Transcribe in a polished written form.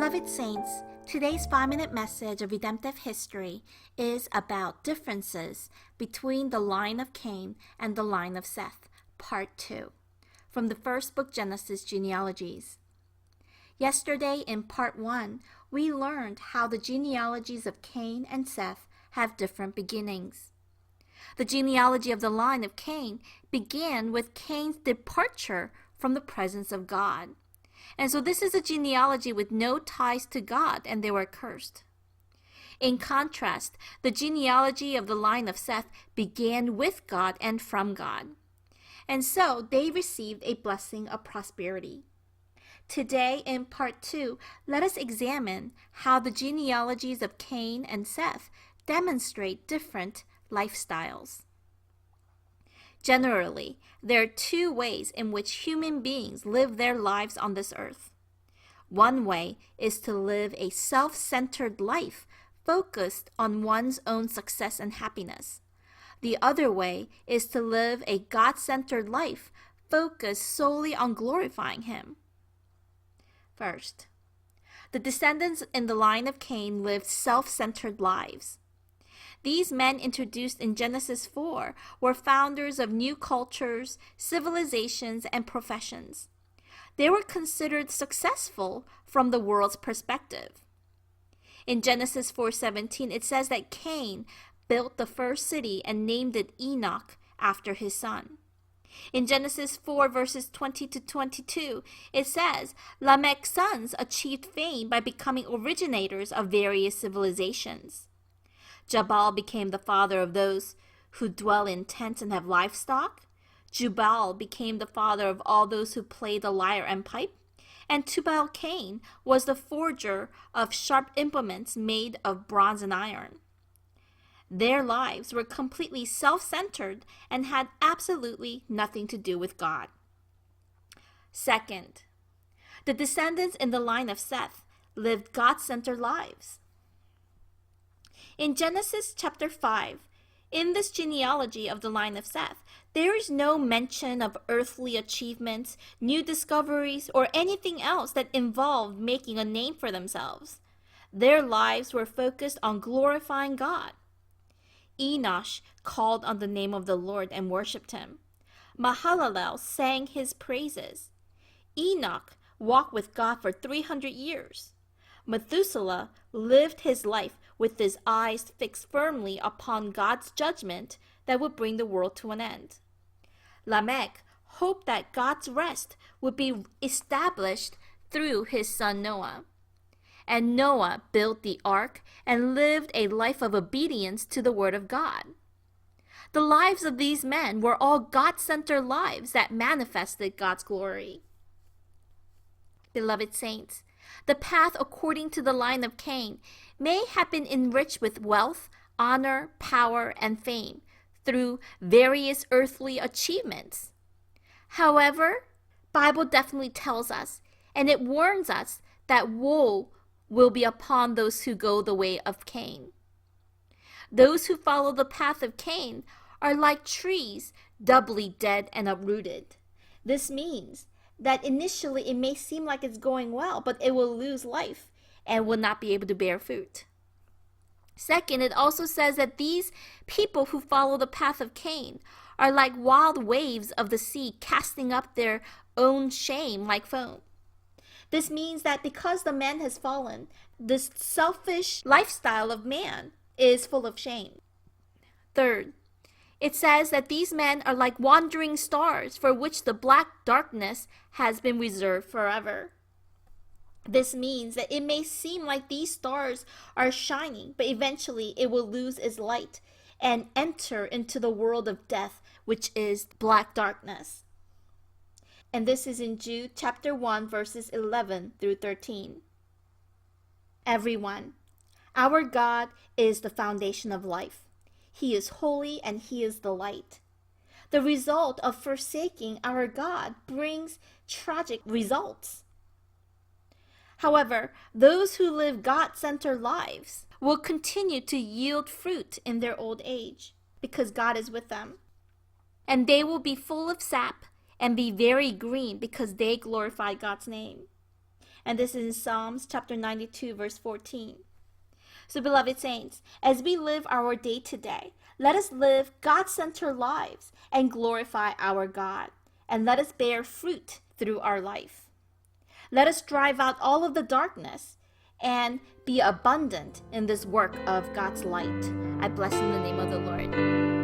Beloved Saints, today's 5-minute message of redemptive history is about differences between the line of Cain and the line of Seth, Part 2, from the first book Genesis genealogies. Yesterday in Part 1, we learned how the genealogies of Cain and Seth have different beginnings. The genealogy of the line of Cain began with Cain's departure from the presence of God. And so this is a genealogy with no ties to God, and they were cursed. In contrast, the genealogy of the line of Seth began with God and from God. And so they received a blessing of prosperity. Today in Part 2, let us examine how the genealogies of Cain and Seth demonstrate different lifestyles. Generally, there are two ways in which human beings live their lives on this earth. One way is to live a self-centered life focused on one's own success and happiness. The other way is to live a God-centered life focused solely on glorifying Him. First, the descendants in the line of Cain lived self-centered lives. These men introduced in Genesis 4 were founders of new cultures, civilizations, and professions. They were considered successful from the world's perspective. In Genesis 4:17, it says that Cain built the first city and named it Enoch after his son. In Genesis 4 verses 20 to 22, it says Lamech's sons achieved fame by becoming originators of various civilizations. Jabal became the father of those who dwell in tents and have livestock. Jubal became the father of all those who play the lyre and pipe. And Tubal-Cain was the forger of sharp implements made of bronze and iron. Their lives were completely self-centered and had absolutely nothing to do with God. Second, the descendants in the line of Seth lived God-centered lives. In Genesis chapter 5, in this genealogy of the line of Seth, there is no mention of earthly achievements, new discoveries, or anything else that involved making a name for themselves. Their lives were focused on glorifying God. Enosh called on the name of the Lord and worshipped Him. Mahalalel sang His praises. Enoch walked with God for 300 years. Methuselah lived his life with his eyes fixed firmly upon God's judgment that would bring the world to an end. Lamech hoped that God's rest would be established through his son Noah. And Noah built the ark and lived a life of obedience to the word of God. The lives of these men were all God-centered lives that manifested God's glory. Beloved saints, the path according to the line of Cain may have been enriched with wealth, honor, power, and fame through various earthly achievements. However, the Bible definitely tells us, and it warns us, that woe will be upon those who go the way of Cain. Those who follow the path of Cain are like trees, doubly dead and uprooted. This means that initially it may seem like it's going well, but it will lose life and will not be able to bear fruit. Second, it also says that these people who follow the path of Cain are like wild waves of the sea casting up their own shame like foam. This means that because the man has fallen, this selfish lifestyle of man is full of shame. Third, it says that these men are like wandering stars for which the black darkness has been reserved forever. This means that it may seem like these stars are shining, but eventually it will lose its light and enter into the world of death, which is black darkness. And this is in Jude chapter 1, verses 11 through 13. Everyone, our God is the foundation of life. He is holy and He is the light. The result of forsaking our God brings tragic results. However, those who live God-centered lives will continue to yield fruit in their old age because God is with them. And they will be full of sap and be very green because they glorify God's name. And this is in Psalms chapter 92, verse 14. So, beloved saints, as we live our day to day, let us live God-centered lives and glorify our God. And let us bear fruit through our life. Let us drive out all of the darkness and be abundant in this work of God's light. I bless in the name of the Lord.